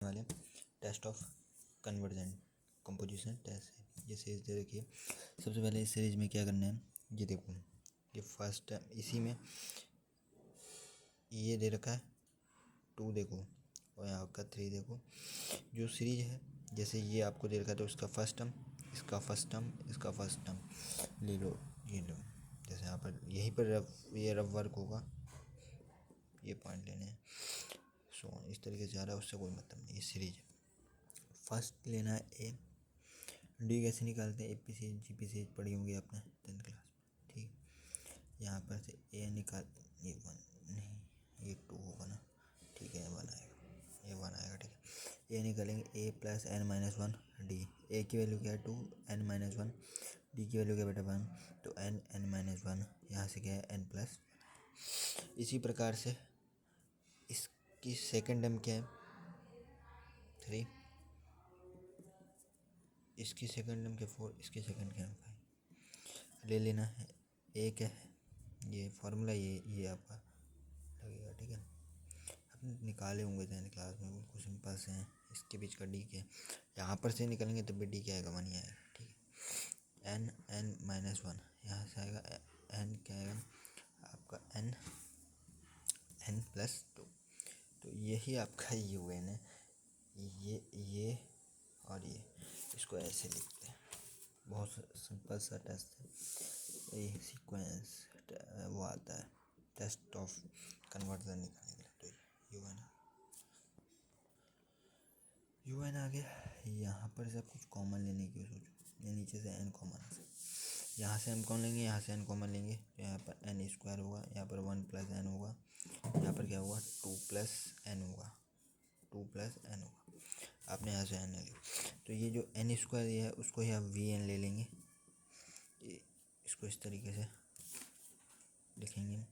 वाले test of convergent composition test. ये series दे रखी है। सबसे पहले इस सीरीज में क्या करना है, ये देखो, ये फर्स्ट है, इसी में ये दे रखा है 2 देखो, और यहाँ का 3 देखो। जो सीरीज है, जैसे ये आपको दे रखा है तो इसका फर्स्ट टर्म, इसका फर्स्ट टर्म, इसका फर्स्ट टर्म ले लो, ये लो। जैसे यहाँ पर यहीं पर ये रफ वर्क होगा, ये पॉइंट लेने हैं। सो इस तरीके से जा रहा है, उससे कोई मतलब नहीं। ये सीरीज है। फर्स्ट लेना है ए। डी कैसे निकालते हैं, A P C G P C पढ़ी होंगी आपने 10th क्लास में, ठीक। यहाँ पर से ए निकाल, ये 1 नहीं, ये 2 होगा ना, ठीक है, 1 आएगा, ये 1 आएगा, ठीक है। ए निकालेंगे, ए प्लस एन माइनस 1 डी। ए की वैल्यू क्या है 2, एन माइनस 1, डी की वैल्यू क्या बेटा 1, तो एन माइनस 1, यहाँ से क्या है एन प्लस। इसी प्रकार से इसकी सेकेंड टर्म क्या है 3, इसकी सेकेंड टर्म क्या 4, इसकी सेकेंड क्या 5 ले लेना है। ए क्या है, ये फार्मूला, ये आपका लगेगा, ठीक है। आपने निकाले होंगे 10th क्लास में, बिल्कुल सिंपल से हैं। इसके बीच का डी क्या है, यहाँ पर से निकलेंगे तब भी डी क्या आएगा 1 ही आएगा, ठीक है। एन माइनस 1, यहाँ से आएगा एन क्या आएगा आपका एन प्लस 2। तो यही आपका यू एन है, ये और ये, इसको ऐसे लिखते हैं। बहुत सिंपल सा टेस्ट है, ये सीक्वेंस वो आता है टेस्ट ऑफ कन्वर्जन निकालने के लिए। तो यू एन आ गया। यहाँ पर से आप कुछ कॉमन लेने की सोचो, ये नीचे से एन कॉमन है, यहाँ से एन कॉमन लेंगे, यहाँ से एन कॉमन लेंगे, तो यहाँ पर एन स्क्वायर होगा, यहाँ पर 1 प्लस एन होगा, यहाँ पर क्या होगा 2 प्लस एन होगा, 2 प्लस एन होगा। आपने यहाँ से एन ले लिया, तो ये जो एन स्क्वायर ये है उसको ही आप वी एन ले लेंगे। इसको इस तरीके से लिखेंगे,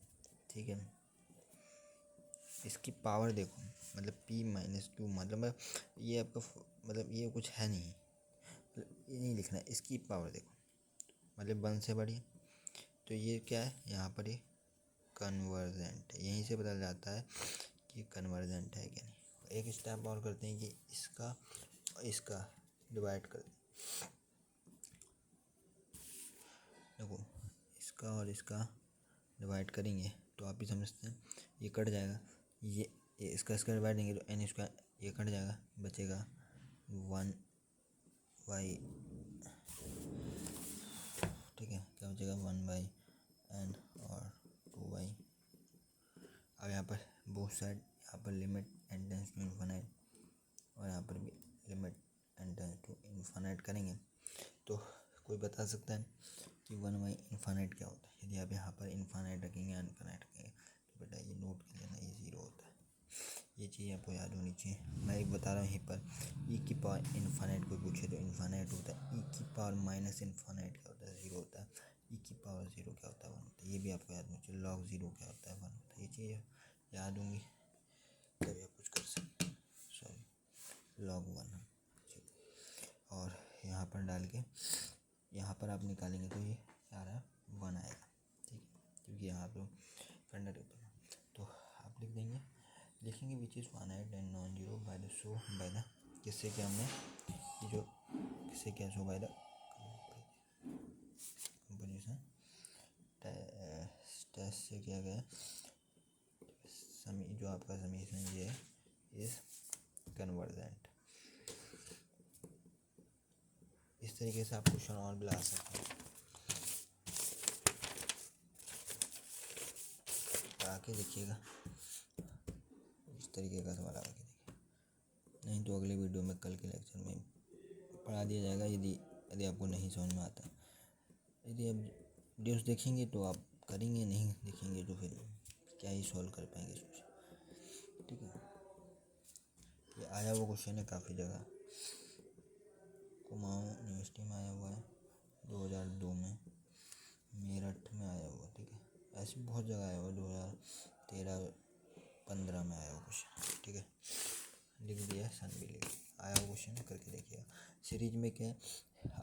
ठीक है। इसकी पावर देखो, मतलब p माइनस क्यू, मतलब ये आपका मतलब ये कुछ है नहीं, मतलब ये नहीं लिखना है। इसकी पावर देखो, मतलब 1 से बड़ी, तो ये क्या है, यहाँ पर ये कन्वर्जेंट है। यहीं से पता जाता है कि कन्वर्जेंट है क्या नहीं। एक स्टेप और करते हैं कि इसका डिवाइड कर दें। देखो, इसका और इसका डिवाइड करेंगे तो आप ही समझते हैं, ये कट जाएगा, ये इसका डिवाइड देंगे तो एन स्क्वायर, ये कट जाएगा, बचेगा 1 बाई, ठीक है, क्या बचेगा 1 बाई एन और 2 बाई। अब यहाँ पर बोथ साइड, यहाँ पर limit n tends to infinite और यहाँ पर भी limit n tends to infinite करेंगे तो कोई बता सकता है कि 1 बाई इन्फिनाइट क्या होता है। यदि आप यहाँ पर इन्फिनाइट रखेंगे, इन्फिनाइट रखेंगे, तो बेटा ये नोट कर लेना, ये 0 होता है। ये चीज़ आपको याद होनी चाहिए। मैं एक बता रहा हूँ यहीं पर, ई की पावर इन्फिनाइट कोई पूछे तो इन्फिनाइट होता है, ई की पावर माइनस इन्फिनाइट क्या होता है 0 होता है, ई की पावर 0 क्या होता है 1 होता है। ये भी आपको याद होना चाहिए, लॉग 0 क्या होता है 1 होता है। ये चीज़ याद होंगी तभी आप कुछ कर सकते हैं। सॉरी, लॉग 1, और यहाँ पर डाल के यहाँ पर आप निकालेंगे तो ये आ रहा है 1 आएगा, ठीक है, क्योंकि यहाँ पर फ्रेंड के ऊपर। तो आप लिखेंगे which is finite and non zero by the show by the, किससे क्या हमने ये जो किससे क्या show by the composition test से किया गया जो आपका समीकरण ये है इस कन्वर्जेंट। इस तरीके से आप क्वेश्चन और भी ला सकते हैं। आके देखिएगा, इस तरीके का सवाल आके देखिए, नहीं तो अगले वीडियो में कल के लेक्चर में पढ़ा दिया जाएगा। यदि आपको नहीं समझ में आता, यदि आप वीडियोस देखेंगे तो आप करेंगे, नहीं देखेंगे तो फिर क्या ही सॉल्व कर पाएंगे सोच, ठीक है। ये आया हुआ क्वेश्चन है काफ़ी जगह, कुमाऊँ यूनिवर्सिटी में आया हुआ है 2002 में, मेरठ में आया हुआ, ठीक है, ऐसी बहुत जगह आया हुआ, 2013-15 में आया हुआ क्वेश्चन, ठीक है। लिख दिया, सन भी लिख आया हुआ क्वेश्चन करके देखिएगा। सीरीज में क्या है,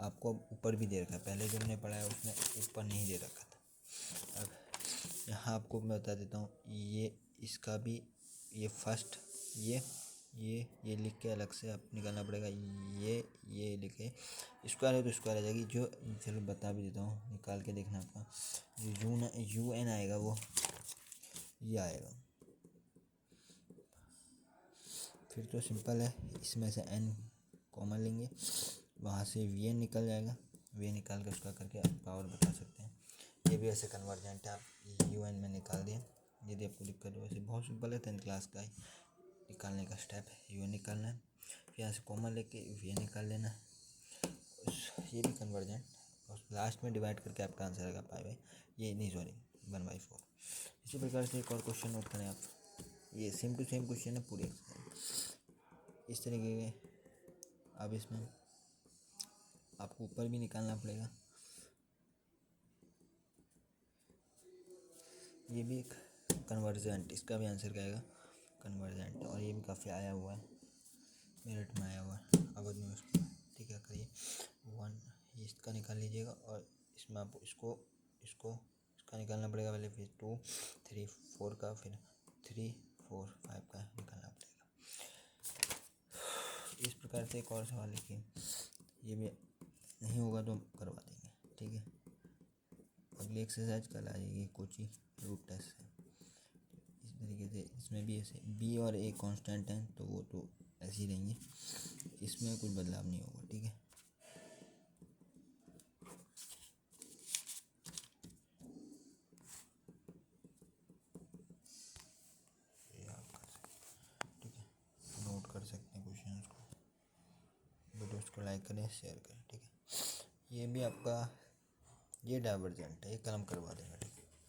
आपको अब ऊपर भी दे रखा है, पहले जो हमने पढ़ा है उसमें ऊपर नहीं दे रखा था। अब यहाँ आपको मैं बता देता हूँ, ये इसका भी, ये फर्स्ट, ये ये लिख के अलग से आप निकालना पड़ेगा। ये लिखे स्क्वायर है तो स्क्वायर आ जाएगी। जो चलो बता भी देता हूँ, निकाल के देखना आपका। जो यू एन आएगा वो ये आएगा। फिर तो सिंपल है, इसमें से एन कॉमन लेंगे, वहाँ से वी एन निकल जाएगा। वी एन निकाल के उसका करके आप पावर बता सकते हैं। ये भी ऐसे कन्वर्जेंट है, आप यू एन में निकाल दिए। यदि आपको दिक्कत हो, वैसे बहुत सिंपल है, 10th क्लास का ही निकालने का स्टेप है। यू एन निकालना है, फिर यहाँ से कॉमन लेके वी एन निकाल लेना है। ये भी कन्वर्जेंट, और लास्ट में डिवाइड करके आपका आंसर आएगा पाई बाई, ये नहीं सॉरी 1/4। इसी प्रकार से एक और क्वेश्चन नोट करें आप। ये सेम टू सेम क्वेश्चन है पूरी एक्सरसाइज इस तरीके के। अब इसमें आपको ऊपर भी निकालना पड़ेगा। ये भी एक कन्वर्जेंट, इसका भी आंसर क्या आएगा कन्वर्जेंट। और ये भी काफ़ी आया हुआ है, मेरिट में आया हुआ है अवध न्यूज़ में। ठीक है, करिए 1 इसका निकाल लीजिएगा, और इसमें आपको इसका निकालना पड़ेगा पहले, फिर 2 3 4 का, फिर 3 4 5 का निकालना पड़ेगा। इस प्रकार से एक और सवाल लिखिए, ये भी नहीं होगा तो करवा देंगे। ठीक है, अगली एक्सरसाइज कल आ जाएगी कोची रूट टेस्ट से। इस तरीके से इसमें भी ऐसे बी और ए कांस्टेंट हैं तो वो तो ऐसे ही रहेंगे, इसमें कुछ बदलाव नहीं होगा। ठीक है, ये आप कर सकते हैं। ठीक है, नोट कर सकते हैं क्वेश्चन को। वीडियो को लाइक करें, शेयर करें। ठीक है, ये भी आपका ये डाइवर्जेंट है, ये कलम करवा देंगे।